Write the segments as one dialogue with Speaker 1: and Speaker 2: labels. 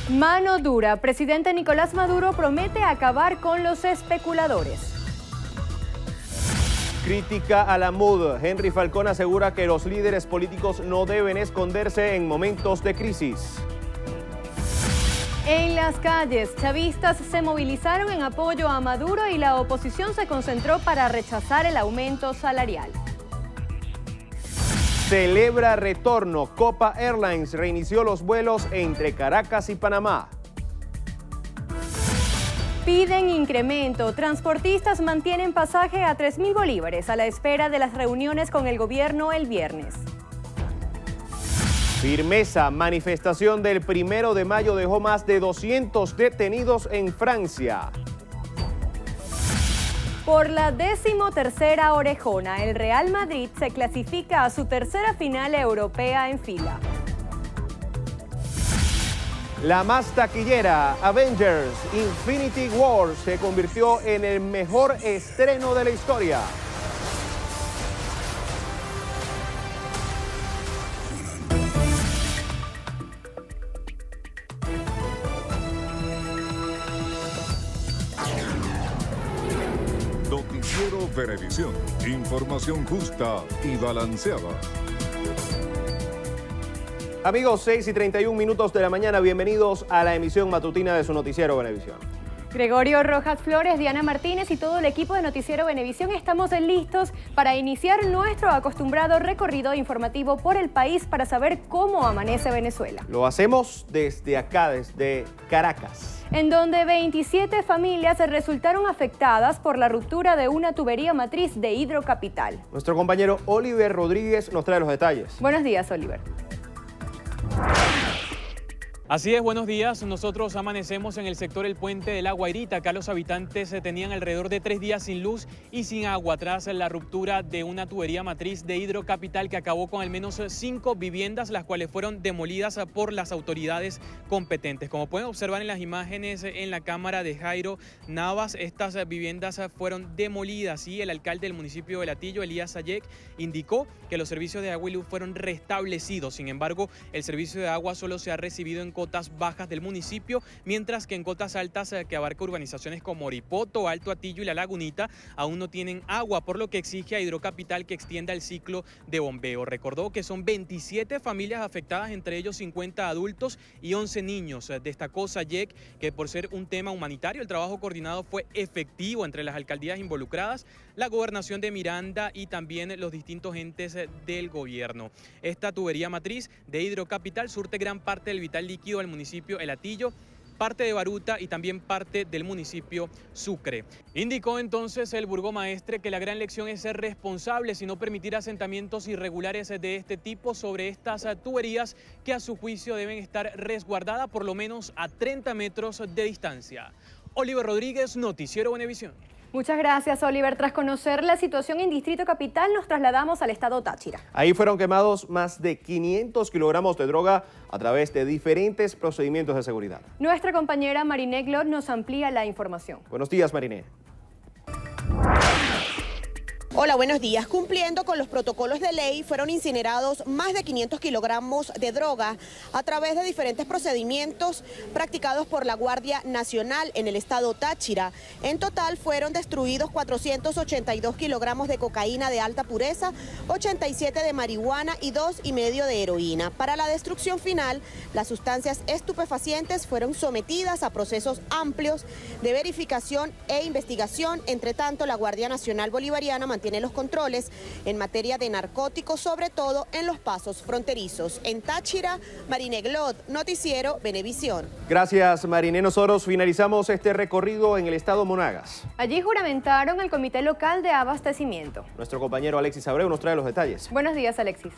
Speaker 1: Mano dura. Presidente Nicolás Maduro promete acabar con los especuladores.
Speaker 2: Crítica a la MUD. Henry Falcón asegura que los líderes políticos no deben esconderse en momentos de crisis.
Speaker 1: En las calles, chavistas se movilizaron en apoyo a Maduro y la oposición se concentró para rechazar el aumento salarial.
Speaker 2: Celebra retorno. Copa Airlines reinició los vuelos entre Caracas y Panamá.
Speaker 1: Piden incremento. Transportistas mantienen pasaje a 3.000 bolívares a la espera de las reuniones con el gobierno el viernes.
Speaker 2: Firmeza. Manifestación del 1 de mayo dejó más de 200 detenidos en Francia.
Speaker 1: Por la 13ª orejona, el Real Madrid se clasifica a su tercera final europea en fila.
Speaker 2: La más taquillera, Avengers Infinity War, se convirtió en el mejor estreno de la historia.
Speaker 3: Noticiero Venevisión. Información justa y balanceada.
Speaker 2: Amigos, 6:31 de la mañana, bienvenidos a la emisión matutina de su Noticiero Venevisión.
Speaker 1: Gregorio Rojas Flores, Diana Martínez y todo el equipo de Noticiero Venevisión estamos listos para iniciar nuestro acostumbrado recorrido informativo por el país para saber cómo amanece Venezuela.
Speaker 2: Lo hacemos desde acá, desde Caracas,
Speaker 1: en donde 27 familias resultaron afectadas por la ruptura de una tubería matriz de Hidrocapital.
Speaker 2: Nuestro compañero Oliver Rodríguez nos trae los detalles.
Speaker 1: Buenos días, Oliver.
Speaker 4: Así es, buenos días. Nosotros amanecemos en el sector El Puente de la Guairita. Acá los habitantes tenían alrededor de 3 días sin luz y sin agua tras la ruptura de una tubería matriz de Hidrocapital que acabó con al menos 5 viviendas, las cuales fueron demolidas por las autoridades competentes. Como pueden observar en las imágenes en la cámara de Jairo Navas, estas viviendas fueron demolidas y el alcalde del municipio de Latillo, Elías Sayek, indicó que los servicios de agua y luz fueron restablecidos. Sin embargo, el servicio de agua solo se ha recibido en cotas bajas del municipio, mientras que en cotas altas que abarca urbanizaciones como Oripoto, Alto Atillo y La Lagunita aún no tienen agua, por lo que exige a Hidrocapital que extienda el ciclo de bombeo. Recordó que son 27 familias afectadas, entre ellos 50 adultos y 11 niños. Destacó Sayek que por ser un tema humanitario el trabajo coordinado fue efectivo entre las alcaldías involucradas, la gobernación de Miranda y también los distintos entes del gobierno. Esta tubería matriz de Hidrocapital surte gran parte del vital líquido al municipio El Hatillo, parte de Baruta y también parte del municipio Sucre. Indicó entonces el burgomaestre que la gran lección es ser responsables y no permitir asentamientos irregulares de este tipo sobre estas tuberías que a su juicio deben estar resguardadas por lo menos a 30 metros de distancia. Oliver Rodríguez, Noticiero Venevisión.
Speaker 1: Muchas gracias, Oliver. Tras conocer la situación en Distrito Capital, nos trasladamos al estado Táchira.
Speaker 2: Ahí fueron quemados más de 500 kilogramos de droga a través de diferentes procedimientos de seguridad.
Speaker 1: Nuestra compañera Mariné Glot nos amplía la información.
Speaker 2: Buenos días, Mariné.
Speaker 5: Hola, buenos días. Cumpliendo con los protocolos de ley, fueron incinerados más de 500 kilogramos de droga a través de diferentes procedimientos practicados por la Guardia Nacional en el estado Táchira. En total fueron destruidos 482 kilogramos de cocaína de alta pureza, 87 de marihuana y 2,5 de heroína. Para la destrucción final, las sustancias estupefacientes fueron sometidas a procesos amplios de verificación e investigación. Entre tanto, la Guardia Nacional Bolivariana mantiene los controles en materia de narcóticos, sobre todo en los pasos fronterizos. En Táchira, Mariné Glot, Noticiero Venevisión.
Speaker 2: Gracias, Mariné. Nosotros finalizamos este recorrido en el estado Monagas.
Speaker 1: Allí juramentaron el Comité Local de Abastecimiento.
Speaker 2: Nuestro compañero Alexis Abreu nos trae los detalles.
Speaker 1: Buenos días, Alexis.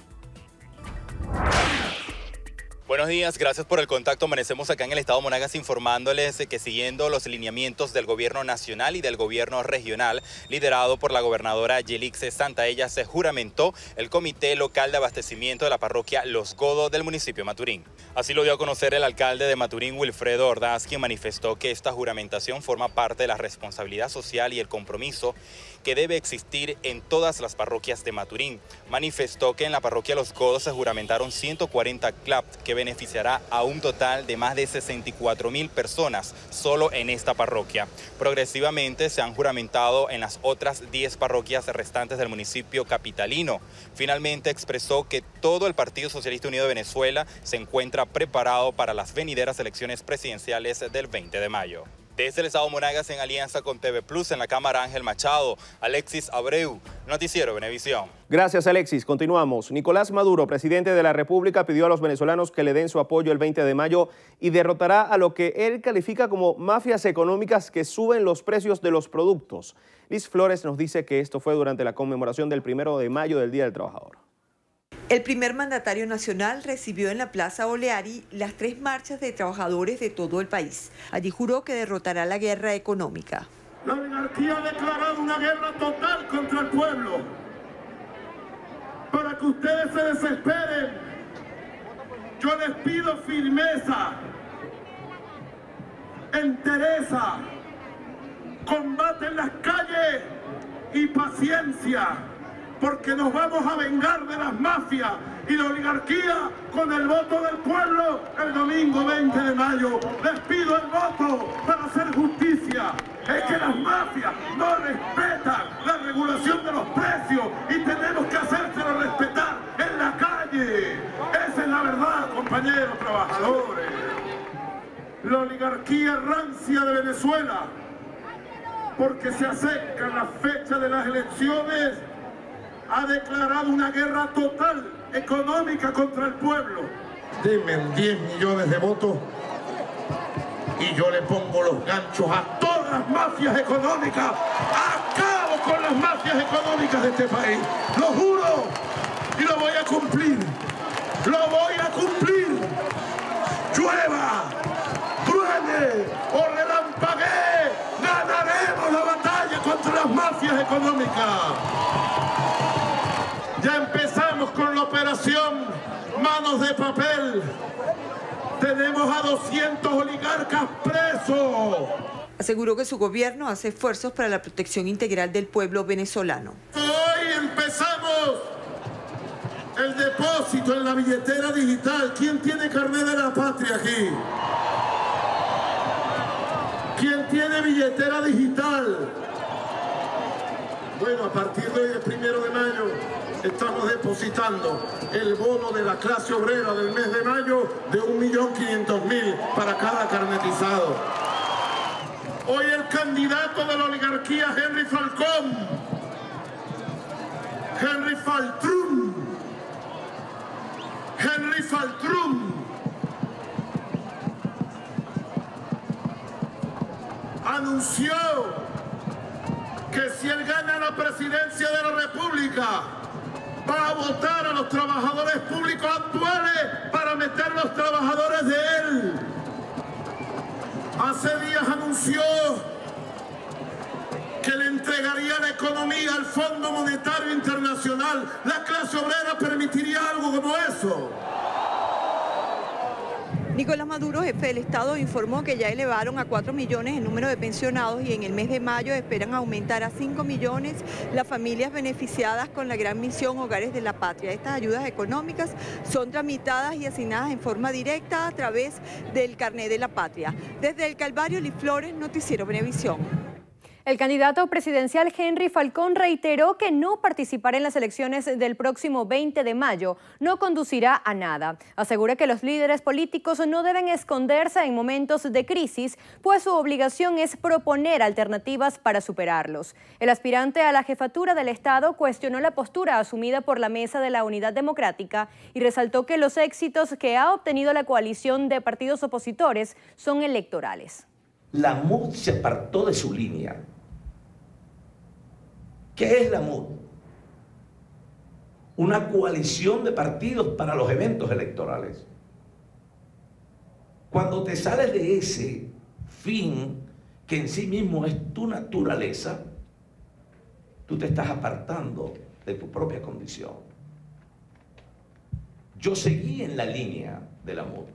Speaker 6: Buenos días, gracias por el contacto. Amanecemos acá en el estado Monagas informándoles que siguiendo los lineamientos del gobierno nacional y del gobierno regional, liderado por la gobernadora Yelixe Santaella, se juramentó el Comité Local de Abastecimiento de la parroquia Los Godos del municipio de Maturín. Así lo dio a conocer el alcalde de Maturín, Wilfredo Ordaz, quien manifestó que esta juramentación forma parte de la responsabilidad social y el compromiso que debe existir en todas las parroquias de Maturín. Manifestó que en la parroquia Los Godos se juramentaron 140 CLAP que beneficiará a un total de más de 64.000 personas solo en esta parroquia. Progresivamente se han juramentado en las otras 10 parroquias restantes del municipio capitalino. Finalmente expresó que todo el Partido Socialista Unido de Venezuela se encuentra preparado para las venideras elecciones presidenciales del 20 de mayo. Desde el estado Monagas, en alianza con TV Plus, en la cámara Ángel Machado, Alexis Abreu, Noticiero Venevisión.
Speaker 2: Gracias, Alexis. Continuamos. Nicolás Maduro, presidente de la República, pidió a los venezolanos que le den su apoyo el 20 de mayo y derrotará a lo que él califica como mafias económicas que suben los precios de los productos. Liz Flores nos dice que esto fue durante la conmemoración del 1 de mayo del Día del Trabajador.
Speaker 7: El primer mandatario nacional recibió en la Plaza Oleari las 3 marchas de trabajadores de todo el país. Allí juró que derrotará la guerra económica.
Speaker 8: La oligarquía ha declarado una guerra total contra el pueblo. Para que ustedes se desesperen, yo les pido firmeza, entereza, combate en las calles y paciencia. Porque nos vamos a vengar de las mafias y la oligarquía con el voto del pueblo el domingo 20 de mayo. Les pido el voto para hacer justicia. Es que las mafias no respetan la regulación de los precios y tenemos que hacérselo respetar en la calle. Esa es la verdad, compañeros trabajadores. La oligarquía rancia de Venezuela, porque se acerca la fecha de las elecciones, ha declarado una guerra total económica contra el pueblo. Denme 10 millones de votos y yo le pongo los ganchos a todas las mafias económicas. Acabo con las mafias económicas de este país. Lo juro y lo voy a cumplir. Lo voy a cumplir. Llueva, truene o relampaguee, ganaremos la batalla contra las mafias económicas. Ya empezamos con la operación Manos de Papel. Tenemos a 200 oligarcas presos.
Speaker 7: Aseguró que su gobierno hace esfuerzos para la protección integral del pueblo venezolano.
Speaker 8: Hoy empezamos el depósito en la billetera digital. ¿Quién tiene carnet de la patria aquí? ¿Quién tiene billetera digital? Bueno, a partir de hoy, el 1 de mayo, estamos depositando el bono de la clase obrera del mes de mayo de 1.500.000 para cada carnetizado. Hoy el candidato de la oligarquía, Henry Falcón, Henry Faltrún, anunció que si él gana la presidencia de la República, va a votar a los trabajadores públicos actuales para meter los trabajadores de él. Hace días anunció que le entregaría la economía al Fondo Monetario Internacional. La clase obrera permitiría algo como eso.
Speaker 7: Nicolás Maduro, jefe del Estado, informó que ya elevaron a 4 millones el número de pensionados y en el mes de mayo esperan aumentar a 5 millones las familias beneficiadas con la gran misión Hogares de la Patria. Estas ayudas económicas son tramitadas y asignadas en forma directa a través del Carnet de la Patria. Desde el Calvario, Liz Flores, Noticiero Venevisión.
Speaker 1: El candidato presidencial Henry Falcón reiteró que no participará en las elecciones del próximo 20 de mayo. No conducirá a nada. Asegura que los líderes políticos no deben esconderse en momentos de crisis, pues su obligación es proponer alternativas para superarlos. El aspirante a la jefatura del Estado cuestionó la postura asumida por la Mesa de la Unidad Democrática y resaltó que los éxitos que ha obtenido la coalición de partidos opositores son electorales.
Speaker 9: La MUD se apartó de su línea. ¿Qué es la MUD? Una coalición de partidos para los eventos electorales. Cuando te sales de ese fin, que en sí mismo es tu naturaleza, tú te estás apartando de tu propia condición. Yo seguí en la línea de la MUD.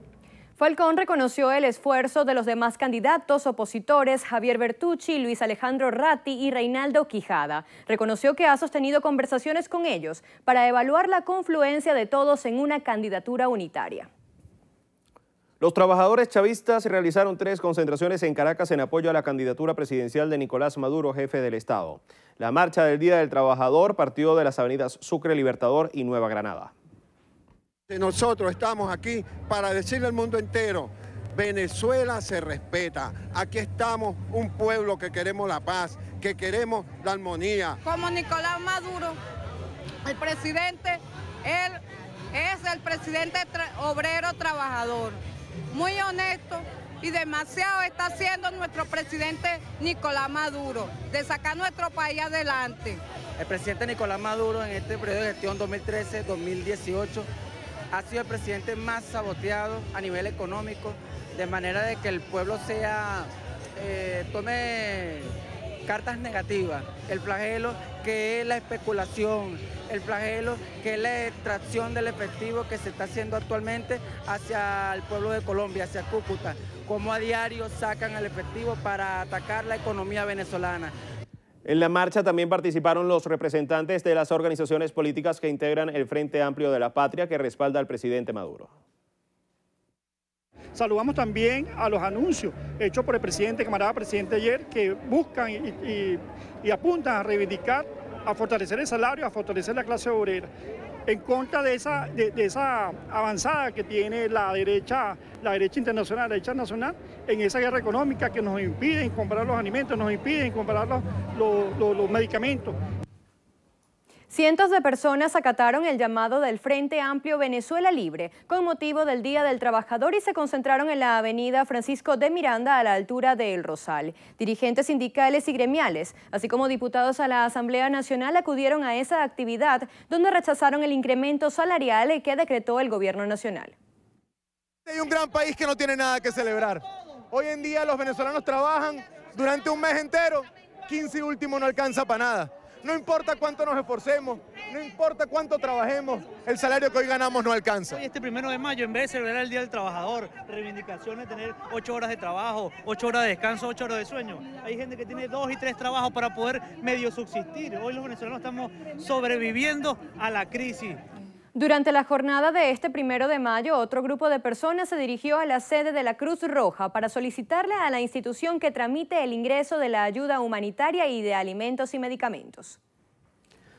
Speaker 1: Falcón reconoció el esfuerzo de los demás candidatos opositores, Javier Bertucci, Luis Alejandro Ratti y Reinaldo Quijada. Reconoció que ha sostenido conversaciones con ellos para evaluar la confluencia de todos en una candidatura unitaria.
Speaker 2: Los trabajadores chavistas realizaron 3 concentraciones en Caracas en apoyo a la candidatura presidencial de Nicolás Maduro, jefe del Estado. La marcha del Día del Trabajador partió de las avenidas Sucre, Libertador y Nueva Granada.
Speaker 10: Nosotros estamos aquí para decirle al mundo entero: Venezuela se respeta. Aquí estamos un pueblo que queremos la paz, que queremos la armonía.
Speaker 11: Como Nicolás Maduro, el presidente, él es el presidente obrero trabajador, muy honesto y demasiado está haciendo nuestro presidente Nicolás Maduro, de sacar nuestro país adelante.
Speaker 12: El presidente Nicolás Maduro en este periodo de gestión 2013-2018 ha sido el presidente más saboteado a nivel económico, de manera de que el pueblo tome cartas negativas. El flagelo que es la especulación, el flagelo que es la extracción del efectivo que se está haciendo actualmente hacia el pueblo de Colombia, hacia Cúcuta, como a diario sacan el efectivo para atacar la economía venezolana.
Speaker 2: En la marcha también participaron los representantes de las organizaciones políticas que integran el Frente Amplio de la Patria, que respalda al presidente Maduro.
Speaker 13: Saludamos también a los anuncios hechos por el presidente, camarada presidente ayer, que buscan y apuntan a reivindicar, a fortalecer el salario, a fortalecer la clase obrera, en contra de esa avanzada que tiene la derecha internacional, la derecha nacional, en esa guerra económica que nos impiden comprar los alimentos, nos impiden comprar los medicamentos.
Speaker 1: Cientos de personas acataron el llamado del Frente Amplio Venezuela Libre con motivo del Día del Trabajador y se concentraron en la avenida Francisco de Miranda a la altura de El Rosal. Dirigentes sindicales y gremiales, así como diputados a la Asamblea Nacional, acudieron a esa actividad donde rechazaron el incremento salarial que decretó el gobierno nacional.
Speaker 14: Hay un gran país que no tiene nada que celebrar. Hoy en día los venezolanos trabajan durante un mes entero, 15 y último no alcanza para nada. No importa cuánto nos esforcemos, no importa cuánto trabajemos, el salario que hoy ganamos no alcanza.
Speaker 15: Hoy este 1 de mayo, en vez de celebrar el Día del Trabajador, reivindicaciones de tener 8 horas de trabajo, 8 horas de descanso, 8 horas de sueño. Hay gente que tiene 2 y 3 trabajos para poder medio subsistir. Hoy los venezolanos estamos sobreviviendo a la crisis.
Speaker 1: Durante la jornada de este 1 de mayo, otro grupo de personas se dirigió a la sede de la Cruz Roja para solicitarle a la institución que tramite el ingreso de la ayuda humanitaria y de alimentos y medicamentos.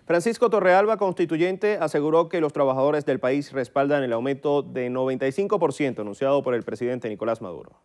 Speaker 2: Francisco Torrealba, constituyente, aseguró que los trabajadores del país respaldan el aumento de 95% anunciado por el presidente Nicolás Maduro.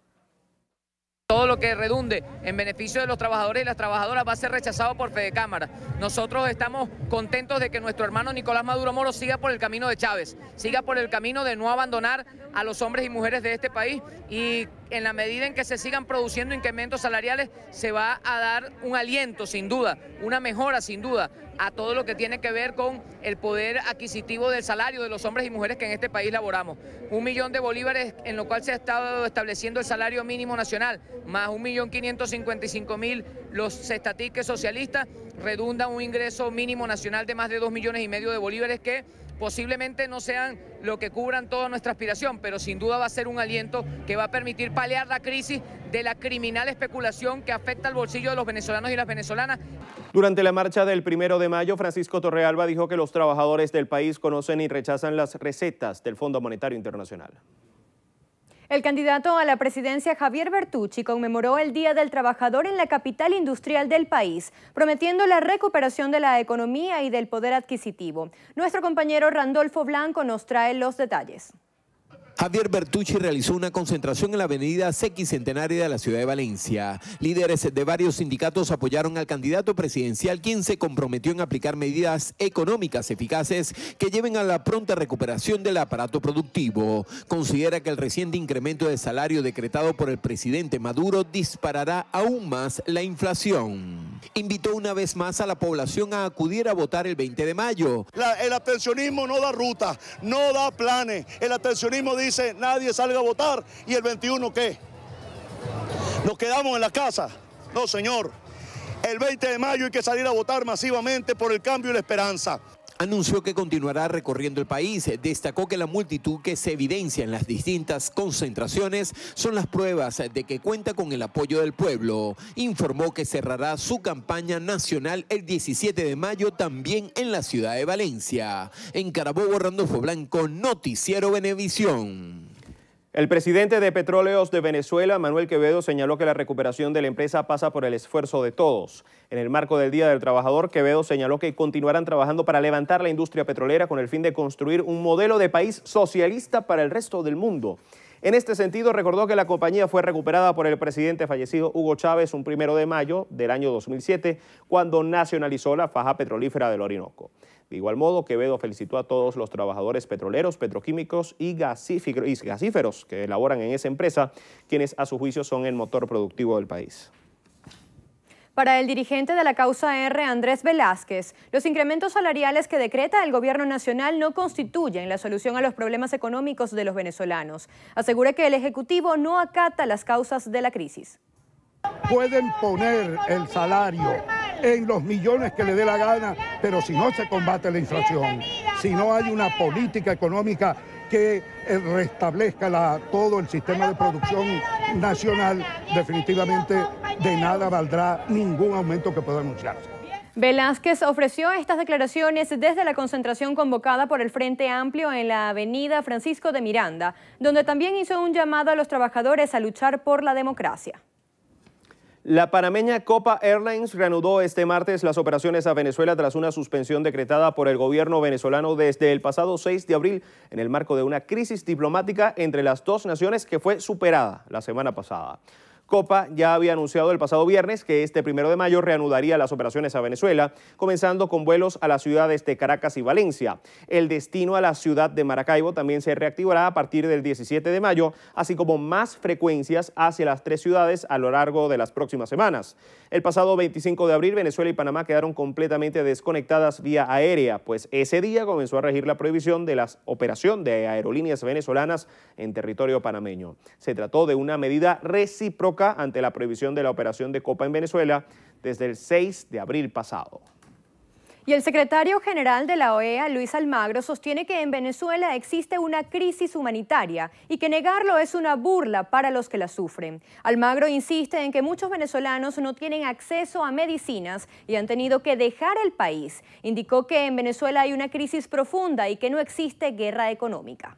Speaker 16: Todo lo que redunde en beneficio de los trabajadores y las trabajadoras va a ser rechazado por Fedecámara. Nosotros estamos contentos de que nuestro hermano Nicolás Maduro Moro siga por el camino de Chávez, siga por el camino de no abandonar a los hombres y mujeres de este país, y en la medida en que se sigan produciendo incrementos salariales se va a dar un aliento sin duda, una mejora sin duda a todo lo que tiene que ver con el poder adquisitivo del salario de los hombres y mujeres que en este país laboramos. 1 millón de bolívares en lo cual se ha estado estableciendo el salario mínimo nacional, más 1.555.000 los cestatiques socialistas, redunda un ingreso mínimo nacional de más de 2,5 millones de bolívares que posiblemente no sean lo que cubran toda nuestra aspiración, pero sin duda va a ser un aliento que va a permitir paliar la crisis de la criminal especulación que afecta al bolsillo de los venezolanos y las venezolanas.
Speaker 2: Durante la marcha del 1 de mayo, Francisco Torrealba dijo que los trabajadores del país conocen y rechazan las recetas del Fondo Monetario Internacional.
Speaker 1: El candidato a la presidencia Javier Bertucci conmemoró el Día del Trabajador en la capital industrial del país, prometiendo la recuperación de la economía y del poder adquisitivo. Nuestro compañero Randolfo Blanco nos trae los detalles.
Speaker 17: Javier Bertucci realizó una concentración en la avenida Sexticentenaria de la ciudad de Valencia. Líderes de varios sindicatos apoyaron al candidato presidencial, quien se comprometió en aplicar medidas económicas eficaces que lleven a la pronta recuperación del aparato productivo. Considera que el reciente incremento de salario decretado por el presidente Maduro disparará aún más la inflación. Invitó una vez más a la población a acudir a votar el 20 de mayo.
Speaker 18: El abstencionismo no da ruta, no da planes. El abstencionismo dice nadie salga a votar y el 21 ¿qué? ¿Nos quedamos en la casa? No, señor. El 20 de mayo hay que salir a votar masivamente por el cambio y la esperanza.
Speaker 17: Anunció que continuará recorriendo el país. Destacó que la multitud que se evidencia en las distintas concentraciones son las pruebas de que cuenta con el apoyo del pueblo. Informó que cerrará su campaña nacional el 17 de mayo también en la ciudad de Valencia. En Carabobo, Randolfo Blanco, Noticiero Venevisión.
Speaker 2: El presidente de Petróleos de Venezuela, Manuel Quevedo, señaló que la recuperación de la empresa pasa por el esfuerzo de todos. En el marco del Día del Trabajador, Quevedo señaló que continuarán trabajando para levantar la industria petrolera con el fin de construir un modelo de país socialista para el resto del mundo. En este sentido, recordó que la compañía fue recuperada por el presidente fallecido Hugo Chávez un 1 de mayo del año 2007, cuando nacionalizó la faja petrolífera del Orinoco. De igual modo, Quevedo felicitó a todos los trabajadores petroleros, petroquímicos y gasíferos que elaboran en esa empresa, quienes a su juicio son el motor productivo del país.
Speaker 1: Para el dirigente de la causa R, Andrés Velázquez, los incrementos salariales que decreta el gobierno nacional no constituyen la solución a los problemas económicos de los venezolanos. Asegura que el Ejecutivo no acata las causas de la crisis.
Speaker 19: Pueden poner el salario en los millones que le dé la gana, pero si no se combate la inflación, si no hay una política económica que restablezca todo el sistema de producción nacional, definitivamente de nada valdrá ningún aumento que pueda anunciarse.
Speaker 1: Velázquez ofreció estas declaraciones desde la concentración convocada por el Frente Amplio en la avenida Francisco de Miranda, donde también hizo un llamado a los trabajadores a luchar por la democracia.
Speaker 2: La panameña Copa Airlines reanudó este martes las operaciones a Venezuela tras una suspensión decretada por el gobierno venezolano desde el pasado 6 de abril en el marco de una crisis diplomática entre las dos naciones que fue superada la semana pasada. Copa ya había anunciado el pasado viernes que este 1 de mayo reanudaría las operaciones a Venezuela, comenzando con vuelos a las ciudades de Caracas y Valencia. El destino a la ciudad de Maracaibo también se reactivará a partir del 17 de mayo, así como más frecuencias hacia las tres ciudades a lo largo de las próximas semanas. El pasado 25 de abril, Venezuela y Panamá quedaron completamente desconectadas vía aérea, pues ese día comenzó a regir la prohibición de la operación de aerolíneas venezolanas en territorio panameño. Se trató de una medida recíproca ante la prohibición de la operación de Copa en Venezuela desde el 6 de abril pasado.
Speaker 1: Y el secretario general de la OEA, Luis Almagro, sostiene que en Venezuela existe una crisis humanitaria y que negarlo es una burla para los que la sufren. Almagro insiste en que muchos venezolanos no tienen acceso a medicinas y han tenido que dejar el país. Indicó que en Venezuela hay una crisis profunda y que no existe guerra económica.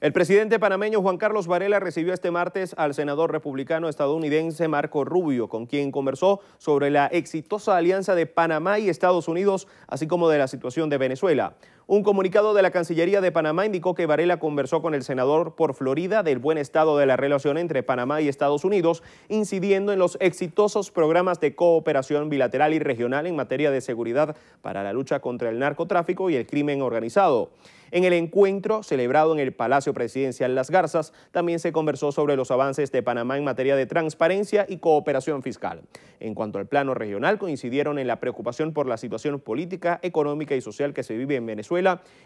Speaker 2: El presidente panameño Juan Carlos Varela recibió este martes al senador republicano estadounidense Marco Rubio, con quien conversó sobre la exitosa alianza de Panamá y Estados Unidos, así como de la situación de Venezuela. Un comunicado de la Cancillería de Panamá indicó que Varela conversó con el senador por Florida del buen estado de la relación entre Panamá y Estados Unidos, incidiendo en los exitosos programas de cooperación bilateral y regional en materia de seguridad para la lucha contra el narcotráfico y el crimen organizado. En el encuentro celebrado en el Palacio Presidencial Las Garzas, también se conversó sobre los avances de Panamá en materia de transparencia y cooperación fiscal. En cuanto al plano regional, coincidieron en la preocupación por la situación política, económica y social que se vive en Venezuela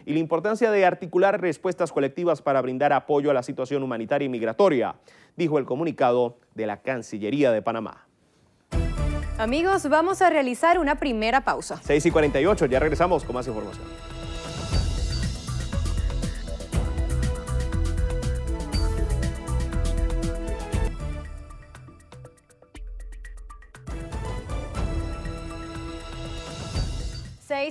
Speaker 2: y la importancia de articular respuestas colectivas para brindar apoyo a la situación humanitaria y migratoria, dijo el comunicado de la Cancillería de Panamá.
Speaker 1: Amigos, vamos a realizar una primera pausa.
Speaker 2: 6:48, ya regresamos con más información.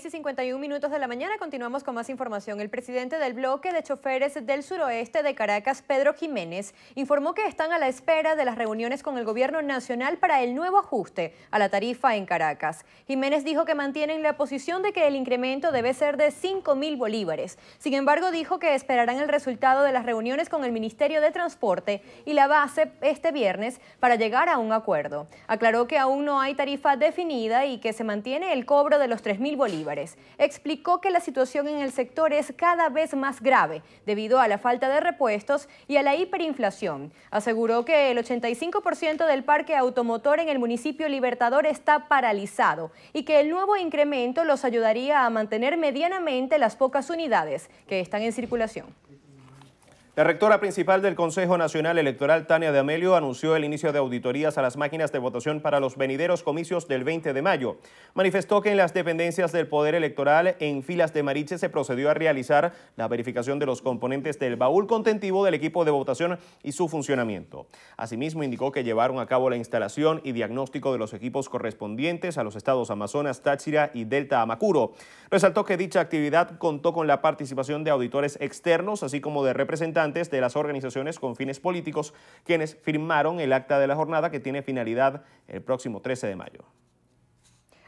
Speaker 1: y 51 minutos de la mañana, continuamos con más información. El presidente del bloque de choferes del suroeste de Caracas, Pedro Jiménez, informó que están a la espera de las reuniones con el gobierno nacional para el nuevo ajuste a la tarifa en Caracas. Jiménez dijo que mantienen la posición de que el incremento debe ser de 5.000 bolívares. Sin embargo, dijo que esperarán el resultado de las reuniones con el Ministerio de Transporte y la base este viernes para llegar a un acuerdo. Aclaró que aún no hay tarifa definida y que se mantiene el cobro de los 3.000 bolívares. Explicó que la situación en el sector es cada vez más grave debido a la falta de repuestos y a la hiperinflación. Aseguró que el 85% del parque automotor en el municipio Libertador está paralizado y que el nuevo incremento los ayudaría a mantener medianamente las pocas unidades que están en circulación.
Speaker 2: La rectora principal del Consejo Nacional Electoral, Tania de Amelio, anunció el inicio de auditorías a las máquinas de votación para los venideros comicios del 20 de mayo. Manifestó que en las dependencias del Poder Electoral, en Filas de Mariche, se procedió a realizar la verificación de los componentes del baúl contentivo del equipo de votación y su funcionamiento. Asimismo, indicó que llevaron a cabo la instalación y diagnóstico de los equipos correspondientes a los estados Amazonas, Táchira y Delta Amacuro. Resaltó que dicha actividad contó con la participación de auditores externos, así como de representantes representantes de las organizaciones con fines políticos, quienes firmaron el acta de la jornada que tiene finalidad el próximo 13 de mayo.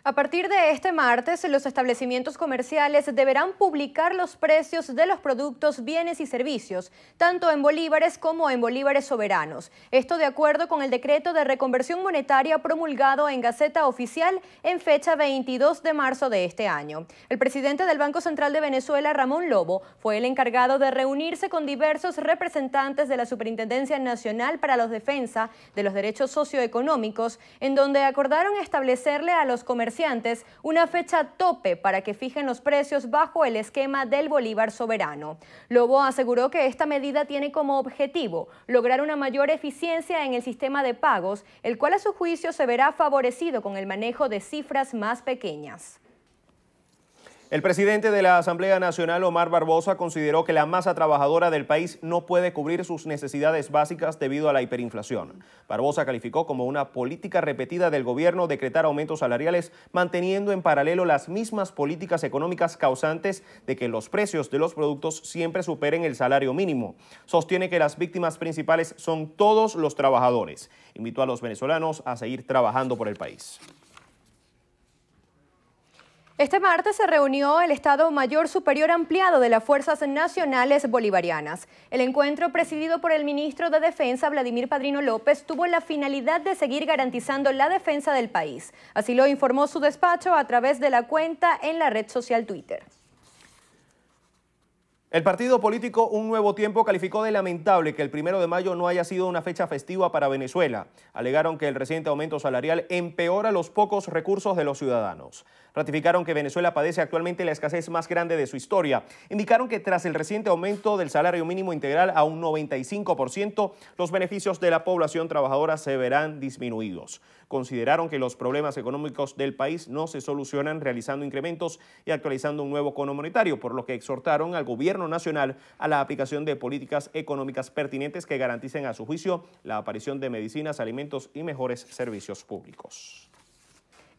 Speaker 1: A partir de este martes, los establecimientos comerciales deberán publicar los precios de los productos, bienes y servicios, tanto en bolívares como en bolívares soberanos. Esto de acuerdo con el decreto de reconversión monetaria promulgado en Gaceta Oficial en fecha 22 de marzo de este año. El presidente del Banco Central de Venezuela, Ramón Lobo, fue el encargado de reunirse con diversos representantes de la Superintendencia Nacional para la Defensa de los Derechos Socioeconómicos, en donde acordaron establecerle a los comerciantes una fecha tope para que fijen los precios bajo el esquema del bolívar soberano. Lobo aseguró que esta medida tiene como objetivo lograr una mayor eficiencia en el sistema de pagos, el cual a su juicio se verá favorecido con el manejo de cifras más pequeñas.
Speaker 2: El presidente de la Asamblea Nacional, Omar Barbosa, consideró que la masa trabajadora del país no puede cubrir sus necesidades básicas debido a la hiperinflación. Barbosa calificó como una política repetida del gobierno decretar aumentos salariales, manteniendo en paralelo las mismas políticas económicas causantes de que los precios de los productos siempre superen el salario mínimo. Sostiene que las víctimas principales son todos los trabajadores. Invitó a los venezolanos a seguir trabajando por el país.
Speaker 1: Este martes se reunió el Estado Mayor Superior Ampliado de las Fuerzas Nacionales Bolivarianas. El encuentro, presidido por el ministro de Defensa, Vladimir Padrino López, tuvo la finalidad de seguir garantizando la defensa del país. Así lo informó su despacho a través de la cuenta en la red social Twitter.
Speaker 2: El partido político Un Nuevo Tiempo calificó de lamentable que el 1 de mayo no haya sido una fecha festiva para Venezuela. Alegaron que el reciente aumento salarial empeora los pocos recursos de los ciudadanos. Ratificaron que Venezuela padece actualmente la escasez más grande de su historia. Indicaron que tras el reciente aumento del salario mínimo integral a un 95%, los beneficios de la población trabajadora se verán disminuidos. Consideraron que los problemas económicos del país no se solucionan realizando incrementos y actualizando un nuevo cono monetario, por lo que exhortaron al gobierno nacional a la aplicación de políticas económicas pertinentes que garanticen a su juicio la aparición de medicinas, alimentos y mejores servicios públicos.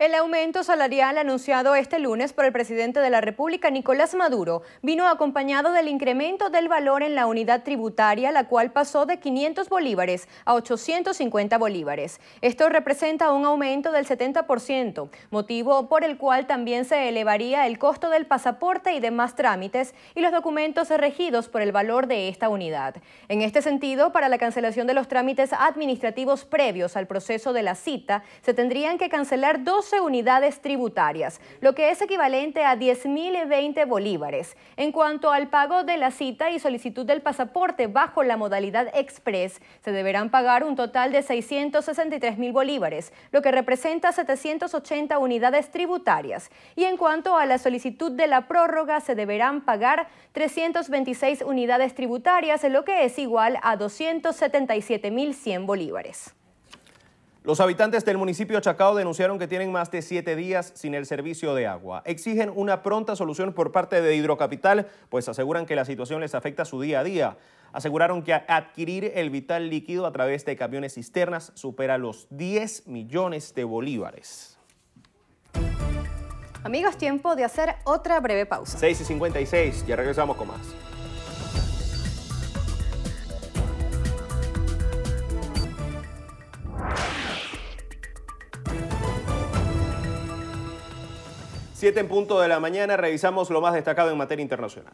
Speaker 1: El aumento salarial anunciado este lunes por el presidente de la República, Nicolás Maduro, vino acompañado del incremento del valor en la unidad tributaria, la cual pasó de 500 bolívares a 850 bolívares. Esto representa un aumento del 70%, motivo por el cual también se elevaría el costo del pasaporte y demás trámites y los documentos regidos por el valor de esta unidad. En este sentido, para la cancelación de los trámites administrativos previos al proceso de la cita, se tendrían que cancelar 12 unidades tributarias, lo que es equivalente a 10.020 bolívares. En cuanto al pago de la cita y solicitud del pasaporte bajo la modalidad express, se deberán pagar un total de 663.000 bolívares, lo que representa 780 unidades tributarias. Y en cuanto a la solicitud de la prórroga, se deberán pagar 326 unidades tributarias, lo que es igual a 277.100 bolívares.
Speaker 2: Los habitantes del municipio Chacao denunciaron que tienen más de 7 días sin el servicio de agua. Exigen una pronta solución por parte de Hidrocapital, pues aseguran que la situación les afecta su día a día. Aseguraron que adquirir el vital líquido a través de camiones cisternas supera los 10 millones de bolívares.
Speaker 1: Amigos, tiempo de hacer otra breve pausa.
Speaker 2: 6:56, ya regresamos con más. Siete en punto de la mañana, revisamos lo más destacado en materia internacional.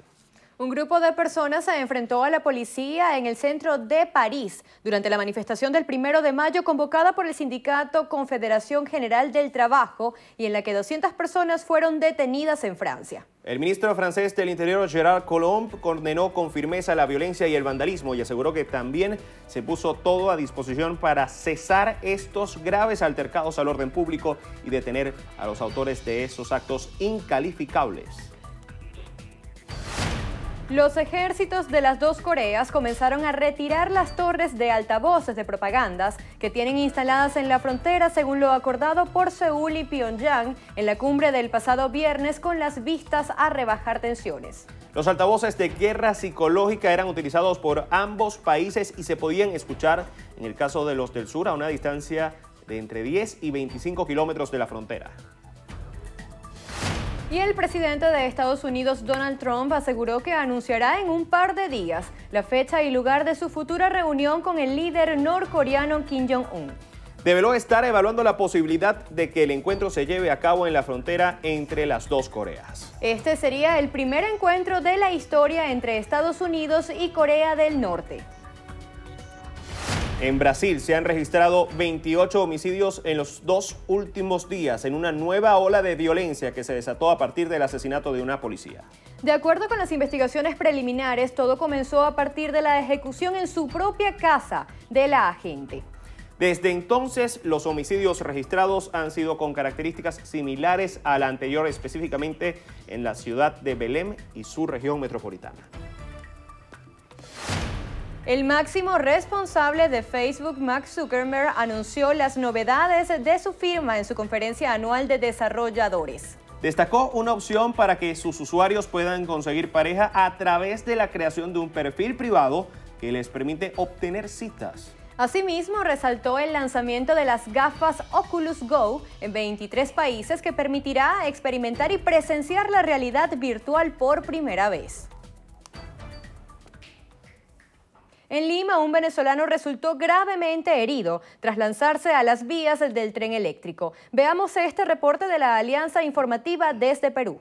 Speaker 1: Un grupo de personas se enfrentó a la policía en el centro de París durante la manifestación del 1 de mayo convocada por el sindicato Confederación General del Trabajo y en la que 200 personas fueron detenidas en Francia.
Speaker 2: El ministro francés del Interior, Gerard Collomb, condenó con firmeza la violencia y el vandalismo y aseguró que también se puso todo a disposición para cesar estos graves altercados al orden público y detener a los autores de esos actos incalificables.
Speaker 1: Los ejércitos de las dos Coreas comenzaron a retirar las torres de altavoces de propagandas que tienen instaladas en la frontera, según lo acordado por Seúl y Pyongyang en la cumbre del pasado viernes, con las vistas a rebajar tensiones.
Speaker 2: Los altavoces de guerra psicológica eran utilizados por ambos países y se podían escuchar, en el caso de los del sur, a una distancia de entre 10 y 25 kilómetros de la frontera.
Speaker 1: Y el presidente de Estados Unidos, Donald Trump, aseguró que anunciará en un par de días la fecha y lugar de su futura reunión con el líder norcoreano Kim Jong-un.
Speaker 2: Develó estar evaluando la posibilidad de que el encuentro se lleve a cabo en la frontera entre las dos Coreas.
Speaker 1: Este sería el primer encuentro de la historia entre Estados Unidos y Corea del Norte.
Speaker 2: En Brasil se han registrado 28 homicidios en los 2 últimos días, en una nueva ola de violencia que se desató a partir del asesinato de una policía.
Speaker 1: De acuerdo con las investigaciones preliminares, todo comenzó a partir de la ejecución en su propia casa de la agente.
Speaker 2: Desde entonces, los homicidios registrados han sido con características similares a la anterior, específicamente en la ciudad de Belém y su región metropolitana.
Speaker 1: El máximo responsable de Facebook, Mark Zuckerberg, anunció las novedades de su firma en su conferencia anual de desarrolladores.
Speaker 2: Destacó una opción para que sus usuarios puedan conseguir pareja a través de la creación de un perfil privado que les permite obtener citas.
Speaker 1: Asimismo, resaltó el lanzamiento de las gafas Oculus Go en 23 países que permitirá experimentar y presenciar la realidad virtual por primera vez. En Lima, un venezolano resultó gravemente herido tras lanzarse a las vías del tren eléctrico. Veamos este reporte de la Alianza Informativa desde Perú.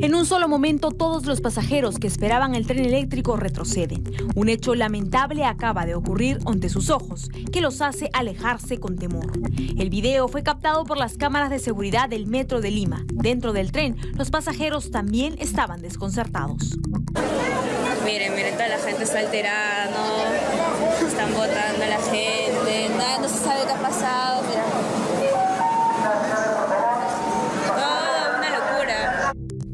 Speaker 20: En un solo momento, todos los pasajeros que esperaban el tren eléctrico retroceden. Un hecho lamentable acaba de ocurrir ante sus ojos, que los hace alejarse con temor. El video fue captado por las cámaras de seguridad del Metro de Lima. Dentro del tren, los pasajeros también estaban desconcertados.
Speaker 21: Miren, toda la gente está alterada, ¿no? Están botando a la gente, no se sabe qué ha pasado, mira.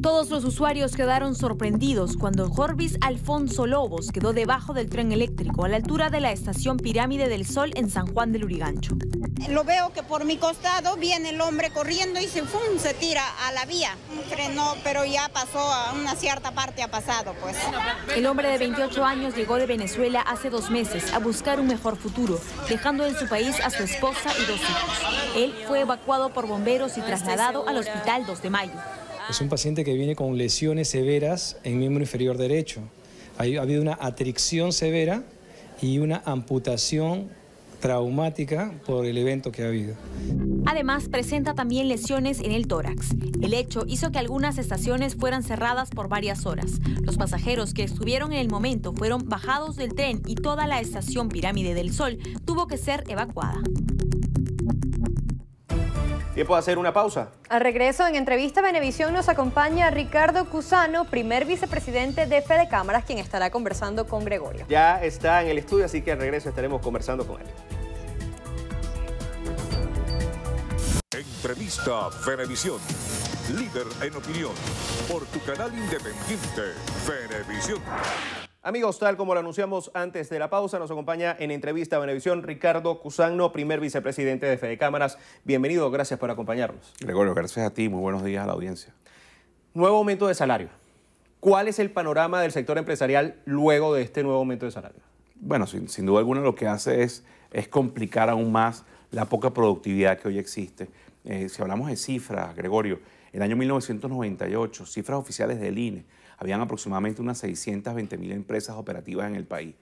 Speaker 20: Todos los usuarios quedaron sorprendidos cuando Jorvis Alfonso Lobos quedó debajo del tren eléctrico a la altura de la estación Pirámide del Sol en San Juan del Lurigancho.
Speaker 22: Lo veo que por mi costado viene el hombre corriendo y se tira a la vía. Frenó, pero ya pasó a una cierta parte, ha pasado pues.
Speaker 20: El hombre de 28 años llegó de Venezuela hace 2 meses a buscar un mejor futuro, dejando en su país a su esposa y 2 hijos. Él fue evacuado por bomberos y trasladado al Hospital 2 de Mayo.
Speaker 23: Es un paciente que viene con lesiones severas en miembro inferior derecho. Ha habido una atricción severa y una amputación traumática por el evento que ha habido.
Speaker 20: Además, presenta también lesiones en el tórax. El hecho hizo que algunas estaciones fueran cerradas por varias horas. Los pasajeros que estuvieron en el momento fueron bajados del tren y toda la estación Pirámide del Sol tuvo que ser evacuada.
Speaker 2: Tiempo de hacer una pausa.
Speaker 1: Al regreso, en entrevista a Venevisión nos acompaña Ricardo Cusano, primer vicepresidente de Fedecámaras, quien estará conversando con Gregorio.
Speaker 2: Ya está en el estudio, así que al regreso estaremos conversando con él.
Speaker 3: Entrevista Venevisión. Líder en opinión. Por tu canal independiente, Venevisión.
Speaker 2: Amigos, tal como lo anunciamos antes de la pausa, nos acompaña en entrevista a Venevisión Ricardo Cusano, primer vicepresidente de Fedecámaras. Bienvenido, gracias por acompañarnos.
Speaker 24: Gregorio, gracias a ti, muy buenos días a la audiencia.
Speaker 2: Nuevo aumento de salario. ¿Cuál es el panorama del sector empresarial luego de este nuevo aumento de salario?
Speaker 24: Bueno, sin duda alguna lo que hace es complicar aún más la poca productividad que hoy existe. Si hablamos de cifras, Gregorio, en el año 1998, cifras oficiales del INE, habían aproximadamente unas 620.000 empresas operativas en el país.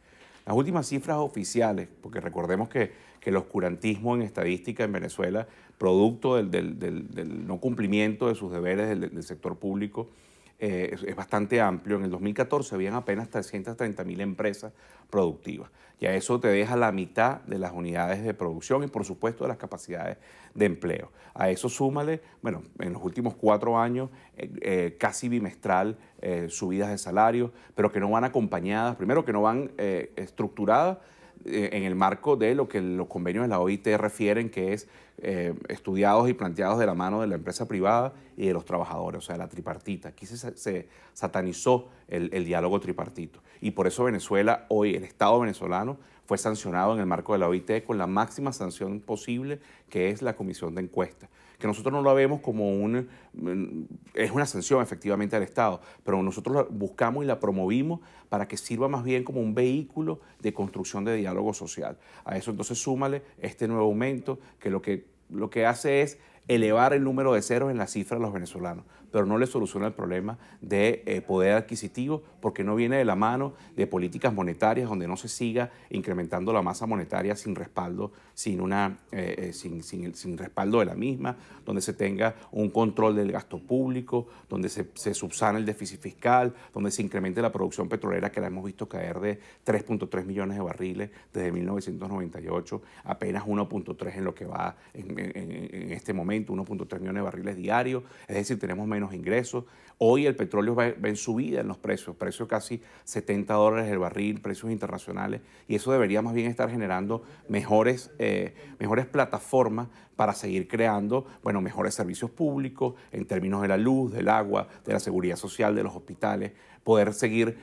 Speaker 24: Las últimas cifras oficiales, porque recordemos que el oscurantismo en estadística en Venezuela, producto del no cumplimiento de sus deberes del sector público, es bastante amplio. En el 2014 habían apenas 330.000 empresas productivas. Ya eso te deja la mitad de las unidades de producción y, por supuesto, de las capacidades de empleo. A eso súmale, bueno, en los últimos 4 años, casi bimestral, subidas de salario, pero que no van acompañadas, primero que no van estructuradas en el marco de lo que los convenios de la OIT refieren, que es estudiados y planteados de la mano de la empresa privada y de los trabajadores, o sea, la tripartita. Aquí se satanizó el diálogo tripartito. Y por eso Venezuela, hoy el Estado venezolano, fue sancionado en el marco de la OIT con la máxima sanción posible, que es la comisión de encuesta. Que nosotros no lo vemos como es una sanción efectivamente al Estado, pero nosotros la buscamos y la promovimos para que sirva más bien como un vehículo de construcción de diálogo social. A eso entonces súmale este nuevo aumento, que lo que hace es elevar el número de ceros en la cifra de los venezolanos, pero no le soluciona el problema de poder adquisitivo, porque no viene de la mano de políticas monetarias donde no se siga incrementando la masa monetaria sin respaldo, sin respaldo de la misma, donde se tenga un control del gasto público, donde se subsane el déficit fiscal, donde se incremente la producción petrolera, que la hemos visto caer de 3.3 millones de barriles desde 1998, apenas 1.3 en lo que va en este momento, 1.3 millones de barriles diarios, es decir, tenemos menos ingresos. Hoy el petróleo va en subida en los precios casi $70 el barril, precios internacionales, y eso debería más bien estar generando mejores plataformas para seguir creando, bueno, mejores servicios públicos en términos de la luz, del agua, de la seguridad social, de los hospitales, poder seguir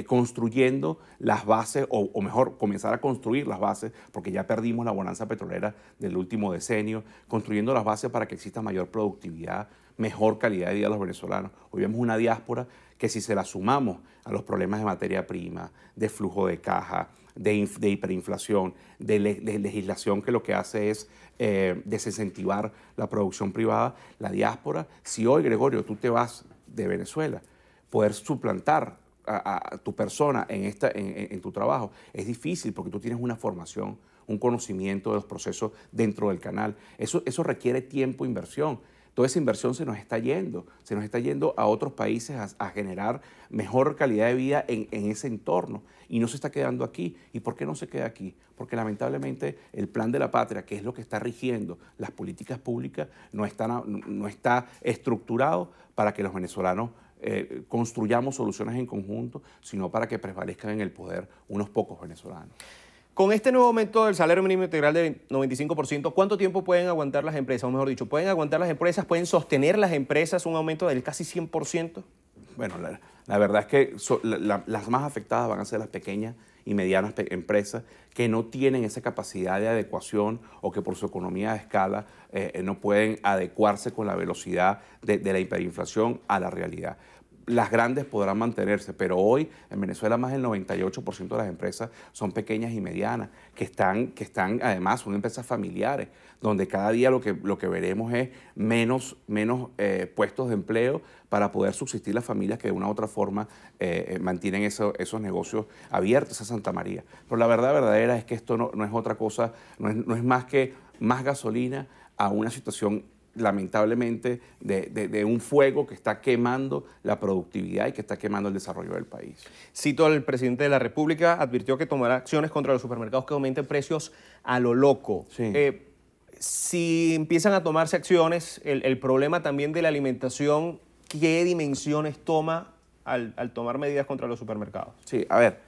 Speaker 24: construyendo las bases, o mejor, comenzar a construir las bases, porque ya perdimos la bonanza petrolera del último decenio, construyendo las bases para que exista mayor productividad, mejor calidad de vida de los venezolanos. Hoy vemos una diáspora que, si se la sumamos a los problemas de materia prima, de flujo de caja, de hiperinflación, de legislación que lo que hace es desincentivar la producción privada, la diáspora, si hoy, Gregorio, tú te vas de Venezuela, poder suplantar a tu persona en tu trabajo es difícil, porque tú tienes una formación, un conocimiento de los procesos dentro del canal. Eso requiere tiempo e inversión. Toda esa inversión se nos está yendo a otros países a generar mejor calidad de vida en ese entorno, y no se está quedando aquí. ¿Y por qué no se queda aquí? Porque lamentablemente el plan de la patria, que es lo que está rigiendo las políticas públicas, no está estructurado para que los venezolanos construyamos soluciones en conjunto, sino para que prevalezcan en el poder unos pocos venezolanos.
Speaker 2: Con este nuevo aumento del salario mínimo integral del 95%, ¿cuánto tiempo pueden aguantar las empresas? O mejor dicho, ¿pueden aguantar las empresas, pueden sostener las empresas un aumento del casi 100%?
Speaker 24: Bueno, la verdad es que las más afectadas van a ser las pequeñas y medianas empresas, que no tienen esa capacidad de adecuación, o que por su economía de escala no pueden adecuarse con la velocidad de la hiperinflación a la realidad. Las grandes podrán mantenerse, pero hoy en Venezuela más del 98% de las empresas son pequeñas y medianas, que están además, son empresas familiares, donde cada día lo que veremos es menos puestos de empleo para poder subsistir las familias que de una u otra forma mantienen esos negocios abiertos a Santa María. Pero la verdad verdadera es que esto no es otra cosa, no es más que más gasolina a una situación, lamentablemente, de un fuego que está quemando la productividad y que está quemando el desarrollo del país.
Speaker 2: Cito al presidente de la República, advirtió que tomará acciones contra los supermercados que aumenten precios a lo loco.
Speaker 24: Sí.
Speaker 2: Si empiezan a tomarse acciones, el problema también de la alimentación, ¿qué dimensiones toma al tomar medidas contra los supermercados?
Speaker 24: Sí, a ver,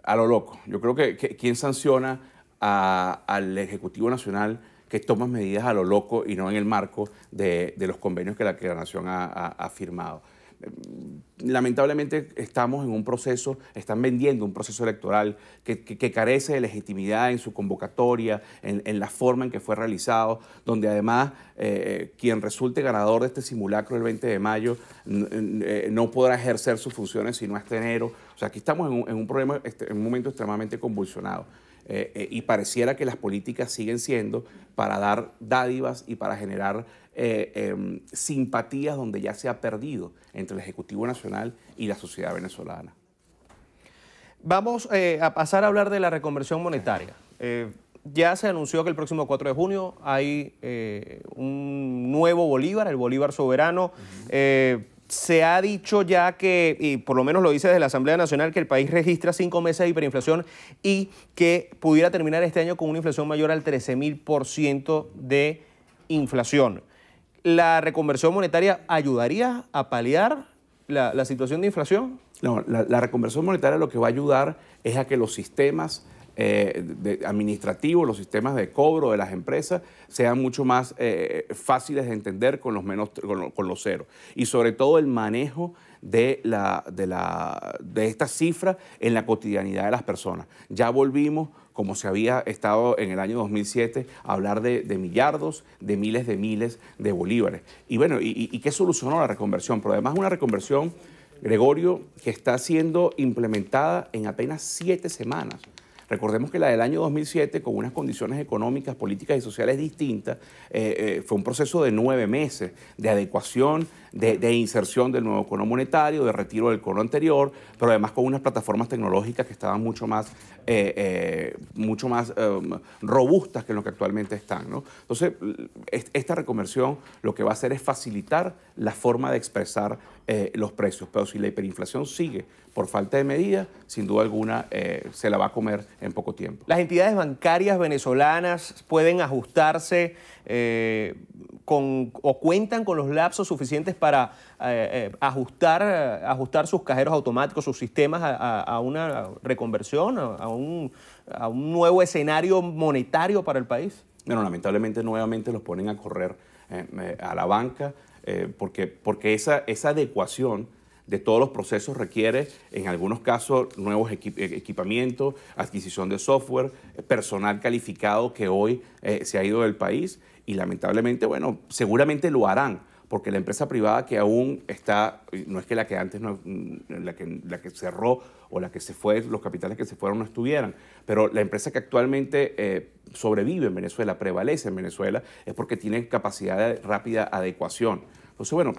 Speaker 24: a lo loco. Yo creo que ¿quién sanciona al Ejecutivo Nacional que toma medidas a lo loco y no en el marco de los convenios que la Nación ha firmado? Lamentablemente estamos en un proceso, están vendiendo un proceso electoral que carece de legitimidad en su convocatoria, en la forma en que fue realizado, donde además quien resulte ganador de este simulacro el 20 de mayo no podrá ejercer sus funciones sino hasta enero. O sea, aquí estamos en un momento extremadamente convulsionado. Y pareciera que las políticas siguen siendo para dar dádivas y para generar simpatías donde ya se ha perdido entre el Ejecutivo Nacional y la sociedad venezolana.
Speaker 2: Vamos a pasar a hablar de la reconversión monetaria. Ya se anunció que el próximo 4 de junio hay un nuevo Bolívar, el Bolívar soberano. Se ha dicho ya que, y por lo menos lo dice desde la Asamblea Nacional, que el país registra 5 meses de hiperinflación y que pudiera terminar este año con una inflación mayor al 13.000% de inflación. ¿La reconversión monetaria ayudaría a paliar la situación de inflación?
Speaker 24: No, la reconversión monetaria lo que va a ayudar es a que los sistemas administrativos, los sistemas de cobro de las empresas sean mucho más fáciles de entender con los ceros, y sobre todo el manejo de esta cifra en la cotidianidad de las personas. Ya volvimos, como se había estado en el año 2007, a hablar de millardos, de miles de bolívares. Y bueno, ¿y qué solucionó la reconversión? Pero además una reconversión, Gregorio, que está siendo implementada en apenas 7 semanas. Recordemos que la del año 2007, con unas condiciones económicas, políticas y sociales distintas, fue un proceso de 9 meses de adecuación, de inserción del nuevo cono monetario, de retiro del cono anterior, pero además con unas plataformas tecnológicas que estaban mucho más robustas que lo que actualmente están, ¿no? Entonces, esta reconversión lo que va a hacer es facilitar la forma de expresar los precios, pero si la hiperinflación sigue por falta de medidas, sin duda alguna se la va a comer en poco tiempo.
Speaker 2: ¿Las entidades bancarias venezolanas pueden ajustarse o cuentan con los lapsos suficientes para ajustar sus cajeros automáticos, sus sistemas a una reconversión, a un nuevo escenario monetario para el país?
Speaker 24: Bueno, lamentablemente nuevamente los ponen a correr a la banca porque esa adecuación de todos los procesos requiere, en algunos casos, nuevos equipamientos, adquisición de software, personal calificado que hoy se ha ido del país y lamentablemente, bueno, seguramente lo harán, porque la empresa privada que aún está, no es que la que antes, la que cerró o la que se fue, los capitales que se fueron no estuvieran, pero la empresa que actualmente sobrevive en Venezuela, prevalece en Venezuela, es porque tiene capacidad de rápida adecuación. Entonces, bueno,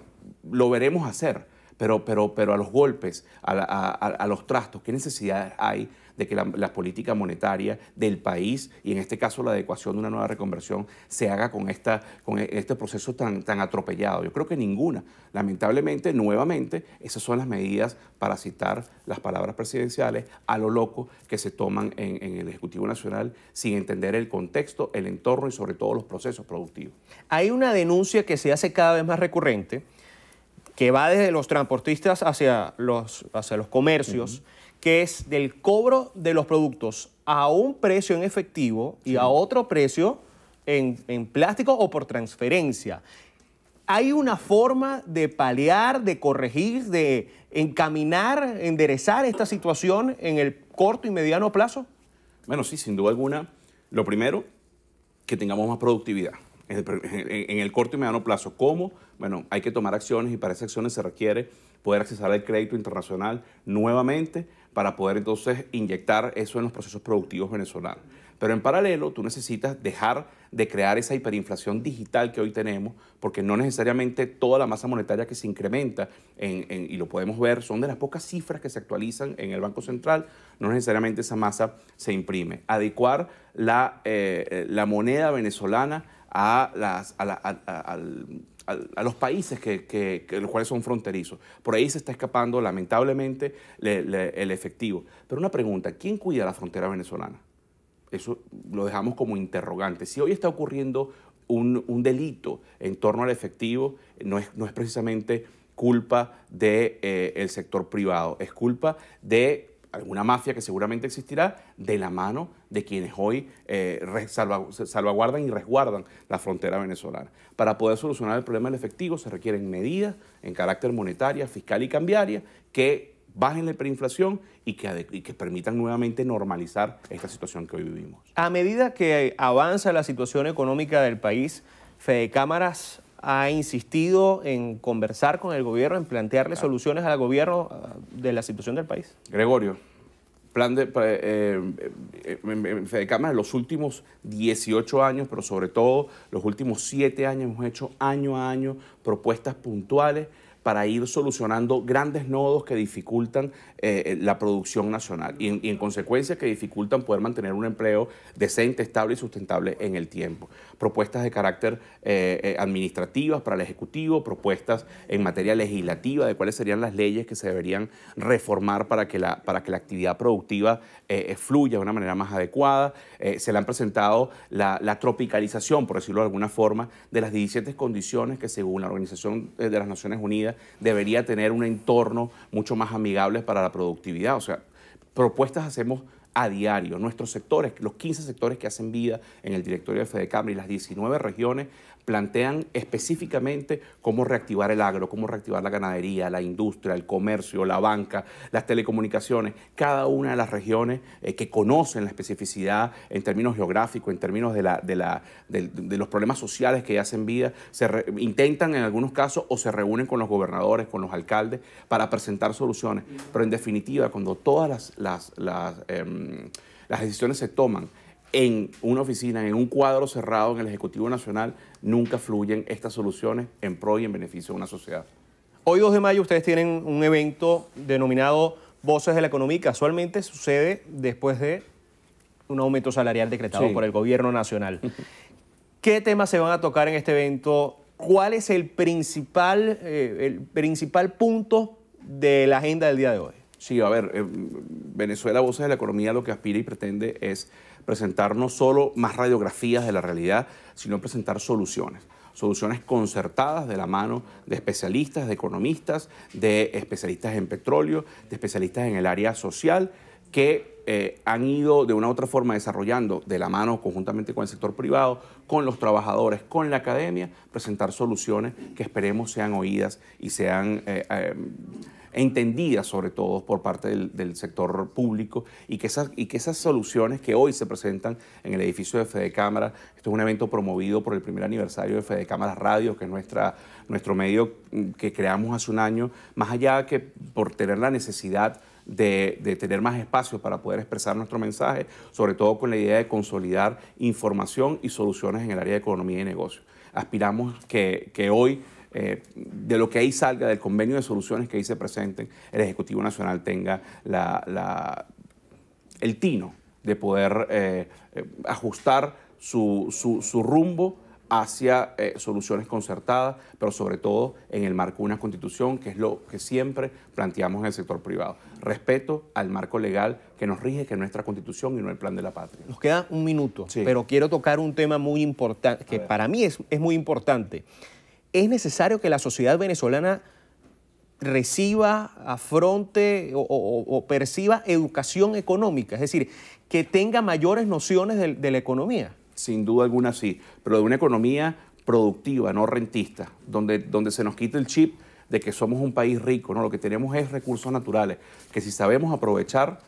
Speaker 24: lo veremos hacer, pero a los golpes, a los trastos, ¿qué necesidad hay de que la política monetaria del país, y en este caso la adecuación de una nueva reconversión, se haga con este proceso tan atropellado? Yo creo que ninguna. Lamentablemente, nuevamente, esas son las medidas, para citar las palabras presidenciales, a lo loco que se toman en el Ejecutivo Nacional sin entender el contexto, el entorno y sobre todo los procesos productivos.
Speaker 2: Hay una denuncia que se hace cada vez más recurrente, que va desde los transportistas hacia los comercios, que es del cobro de los productos a un precio en efectivo y a otro precio en plástico o por transferencia. ¿Hay una forma de paliar, de corregir, de encaminar, enderezar esta situación en el corto y mediano plazo?
Speaker 24: Bueno, sí, sin duda alguna. Lo primero, que tengamos más productividad. En el corto y mediano plazo. ¿Cómo? Bueno, hay que tomar acciones y para esas acciones se requiere poder accesar al crédito internacional nuevamente para poder entonces inyectar eso en los procesos productivos venezolanos. Pero en paralelo, tú necesitas dejar de crear esa hiperinflación digital que hoy tenemos, porque no necesariamente toda la masa monetaria que se incrementa, y lo podemos ver, son de las pocas cifras que se actualizan en el Banco Central, no necesariamente esa masa se imprime. Adecuar la moneda venezolana a los países los cuales son fronterizos. Por ahí se está escapando, lamentablemente, el efectivo. Pero una pregunta, ¿quién cuida la frontera venezolana? Eso lo dejamos como interrogante. Si hoy está ocurriendo un delito en torno al efectivo, no es precisamente culpa del sector privado, es culpa de alguna mafia que seguramente existirá de la mano de quienes hoy salvaguardan y resguardan la frontera venezolana. Para poder solucionar el problema del efectivo se requieren medidas en carácter monetaria, fiscal y cambiaria que bajen la hiperinflación y que permitan nuevamente normalizar esta situación que hoy vivimos.
Speaker 2: A medida que avanza la situación económica del país, Fedecámaras ha insistido en conversar con el gobierno, en plantearle soluciones al gobierno de la situación del país.
Speaker 24: Gregorio, Fedecámaras, los últimos 18 años, pero sobre todo los últimos 7 años, hemos hecho año a año propuestas puntuales para ir solucionando grandes nodos que dificultan la producción nacional y en consecuencia que dificultan poder mantener un empleo decente, estable y sustentable en el tiempo. Propuestas de carácter administrativas para el Ejecutivo, propuestas en materia legislativa de cuáles serían las leyes que se deberían reformar para que la actividad productiva fluya de una manera más adecuada. Se le han presentado la tropicalización, por decirlo de alguna forma, de las 17 condiciones que según la Organización de las Naciones Unidas debería tener un entorno mucho más amigable para la productividad. O sea, propuestas hacemos a diario. Nuestros sectores, los 15 sectores que hacen vida en el directorio de Fedecámaras y las 19 regiones, plantean específicamente cómo reactivar el agro, cómo reactivar la ganadería, la industria, el comercio, la banca, las telecomunicaciones, cada una de las regiones que conocen la especificidad en términos geográficos, en términos de los problemas sociales que hacen vida, intentan en algunos casos o se reúnen con los gobernadores, con los alcaldes para presentar soluciones. Pero en definitiva, cuando todas las decisiones se toman en una oficina, en un cuadro cerrado en el Ejecutivo Nacional, nunca fluyen estas soluciones en pro y en beneficio de una sociedad.
Speaker 2: Hoy 2 de mayo ustedes tienen un evento denominado Voces de la Economía y casualmente sucede después de un aumento salarial decretado por el Gobierno Nacional. ¿Qué temas se van a tocar en este evento? ¿Cuál es el principal punto de la agenda del día de hoy?
Speaker 24: Sí, a ver, Venezuela Voces de la Economía lo que aspira y pretende es presentar no solo más radiografías de la realidad, sino presentar soluciones concertadas de la mano de especialistas, de economistas, de especialistas en petróleo, de especialistas en el área social, que han ido de una u otra forma desarrollando de la mano conjuntamente con el sector privado, con los trabajadores, con la academia, presentar soluciones que esperemos sean oídas y sean entendidas sobre todo por parte del sector público y que esas soluciones que hoy se presentan en el edificio de Fedecámara, esto es un evento promovido por el primer aniversario de Fedecámara Radio, que es nuestro medio que creamos hace un año, más allá que por tener la necesidad de tener más espacio para poder expresar nuestro mensaje, sobre todo con la idea de consolidar información y soluciones en el área de economía y negocio. Aspiramos que hoy, de lo que ahí salga, del convenio de soluciones que ahí se presenten, el Ejecutivo Nacional tenga el tino de poder ajustar su rumbo hacia soluciones concertadas, pero sobre todo en el marco de una constitución, que es lo que siempre planteamos en el sector privado. Respeto al marco legal que nos rige, que es nuestra constitución y no el plan de la patria.
Speaker 2: Nos queda un minuto, pero quiero tocar un tema muy importante, que para mí es muy importante. ¿Es necesario que la sociedad venezolana reciba, afronte o perciba educación económica? Es decir, que tenga mayores nociones de la economía.
Speaker 24: Sin duda alguna sí, pero de una economía productiva, no rentista, donde se nos quita el chip de que somos un país rico, ¿no? Lo que tenemos es recursos naturales, que si sabemos aprovechar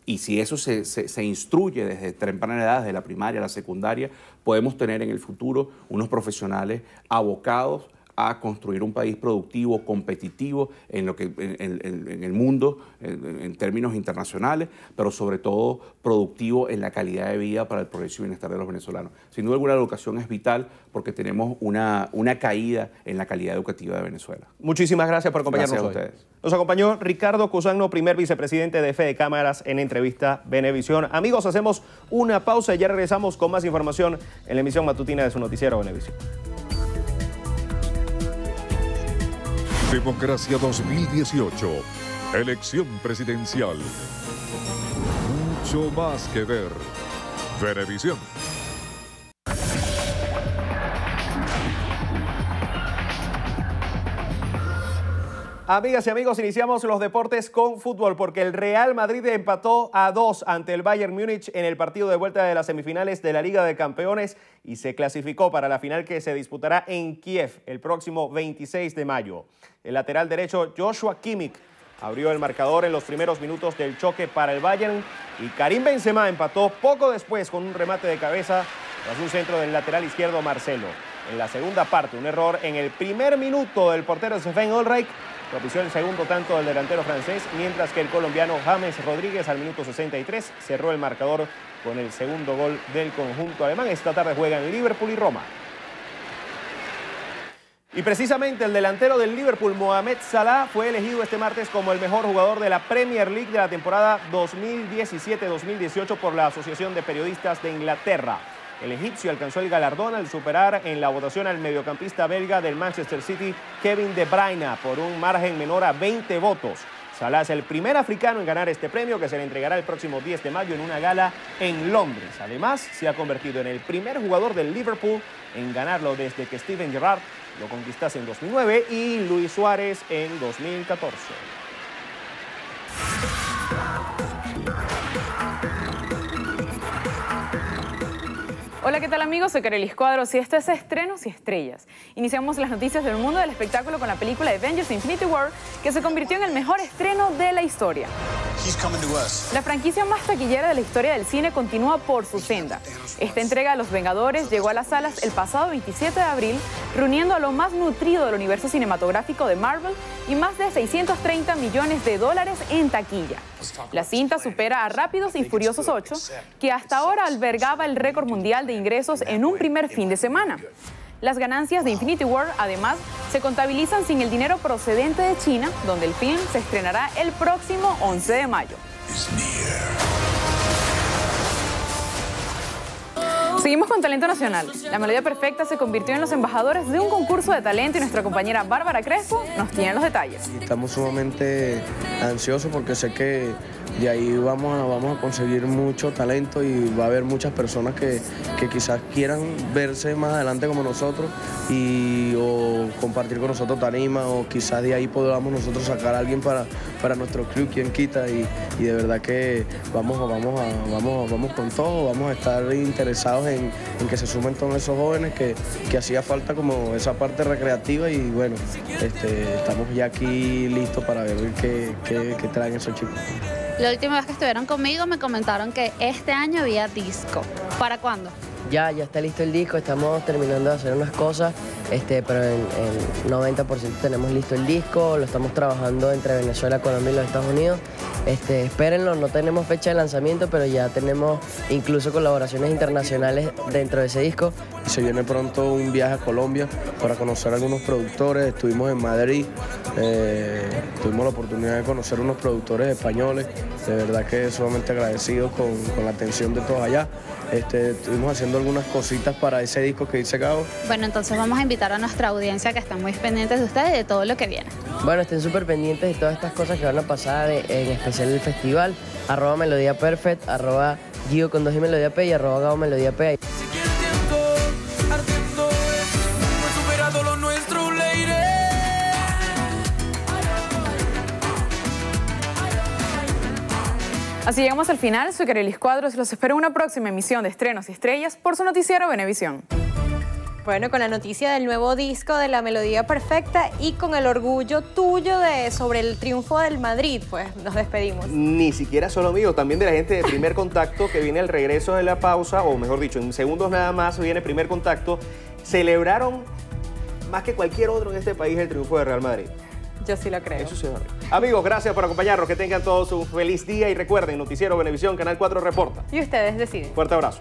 Speaker 24: y si eso se instruye desde temprana edad, desde la primaria a la secundaria, podemos tener en el futuro unos profesionales abocados a construir un país productivo, competitivo en el mundo, en términos internacionales, pero sobre todo productivo en la calidad de vida para el progreso y bienestar de los venezolanos. Sin duda alguna, la educación es vital porque tenemos una caída en la calidad educativa de Venezuela.
Speaker 2: Muchísimas gracias por acompañarnos hoy.
Speaker 24: Gracias a ustedes.
Speaker 2: Nos acompañó Ricardo Cusagno, primer vicepresidente de Fedecámaras, en entrevista Venevisión. Amigos, hacemos una pausa y ya regresamos con más información en la emisión matutina de su noticiero Venevisión.
Speaker 3: Democracia 2018. Elección presidencial. Mucho más que ver. Venevisión.
Speaker 2: Amigas y amigos, iniciamos los deportes con fútbol porque el Real Madrid empató a 2 ante el Bayern Múnich en el partido de vuelta de las semifinales de la Liga de Campeones y se clasificó para la final que se disputará en Kiev el próximo 26 de mayo. El lateral derecho Joshua Kimmich abrió el marcador en los primeros minutos del choque para el Bayern y Karim Benzema empató poco después con un remate de cabeza tras un centro del lateral izquierdo Marcelo. En la segunda parte, un error en el primer minuto del portero Sven Ulreich propició el segundo tanto del delantero francés, mientras que el colombiano James Rodríguez al minuto 63 cerró el marcador con el segundo gol del conjunto alemán. Esta tarde juegan Liverpool y Roma. Y precisamente el delantero del Liverpool, Mohamed Salah, fue elegido este martes como el mejor jugador de la Premier League de la temporada 2017-2018 por la Asociación de Periodistas de Inglaterra. El egipcio alcanzó el galardón al superar en la votación al mediocampista belga del Manchester City, Kevin De Bruyne, por un margen menor a 20 votos. Salah es el primer africano en ganar este premio, que se le entregará el próximo 10 de mayo en una gala en Londres. Además, se ha convertido en el primer jugador del Liverpool en ganarlo desde que Steven Gerrard lo conquistase en 2009 y Luis Suárez en 2014.
Speaker 4: Hola, ¿qué tal amigos? Soy Carelis Cuadros y esto es Estrenos y Estrellas. Iniciamos las noticias del mundo del espectáculo con la película Avengers Infinity War, que se convirtió en el mejor estreno de la historia. La franquicia más taquillera de la historia del cine continúa por su senda. Esta entrega a Los Vengadores llegó a las salas el pasado 27 de abril, reuniendo a lo más nutrido del universo cinematográfico de Marvel y más de 630 millones de dólares en taquilla. La cinta supera a Rápidos y Furiosos 8, que hasta ahora albergaba el récord mundial de ingresos en un primer fin de semana. Las ganancias de Infinity War, además, se contabilizan sin el dinero procedente de China, donde el film se estrenará el próximo 11 de mayo. Seguimos con talento nacional. La Melodía Perfecta se convirtió en los embajadores de un concurso de talento y nuestra compañera Bárbara Crespo nos tiene los detalles.
Speaker 5: Estamos sumamente ansiosos porque sé que de ahí vamos a conseguir mucho talento y va a haber muchas personas que quizás quieran verse más adelante como nosotros o compartir con nosotros tarima, o quizás de ahí podamos nosotros sacar a alguien para nuestro club, quien quita, y de verdad que vamos con todo, vamos a estar interesados en que se sumen todos esos jóvenes que hacía falta como esa parte recreativa, y bueno, estamos ya aquí listos para ver qué traen esos chicos.
Speaker 6: La última vez que estuvieron conmigo me comentaron que este año había disco. ¿Para cuándo?
Speaker 8: Ya está listo el disco, estamos terminando de hacer unas cosas, pero en 90% tenemos listo el disco, lo estamos trabajando entre Venezuela, Colombia y los Estados Unidos. Espérenlo, no tenemos fecha de lanzamiento, pero ya tenemos incluso colaboraciones internacionales dentro de ese disco.
Speaker 5: Y se viene pronto un viaje a Colombia para conocer a algunos productores. Estuvimos en Madrid, tuvimos la oportunidad de conocer unos productores españoles. De verdad que sumamente agradecidos con la atención de todos allá. Estuvimos haciendo algunas cositas para ese disco que dice Gabo.
Speaker 6: Bueno, entonces vamos a invitar a nuestra audiencia que están muy pendientes de ustedes y de todo lo que viene.
Speaker 8: Bueno, estén súper pendientes de todas estas cosas que van a pasar, en especial el festival. @Melodía Perfect, @Gio con 2 y Melodía P y @Gabo Melodía P.
Speaker 4: Así llegamos al final. Soy Carelis Cuadros y los espero en una próxima emisión de Estrenos y Estrellas por su noticiero Venevisión.
Speaker 1: Bueno, con la noticia del nuevo disco de La Melodía Perfecta y con el orgullo tuyo sobre el triunfo del Madrid, pues nos despedimos.
Speaker 2: Ni siquiera solo mío, también de la gente de Primer Contacto, que viene al regreso de la pausa, o mejor dicho, en segundos nada más viene Primer Contacto. Celebraron más que cualquier otro en este país el triunfo de Real Madrid.
Speaker 1: Yo sí lo creo.
Speaker 2: Eso sí es verdad. Amigos, gracias por acompañarnos. Que tengan todos un feliz día y recuerden, Noticiero Venevisión, Canal 4 reporta.
Speaker 1: Y ustedes deciden.
Speaker 2: Fuerte abrazo.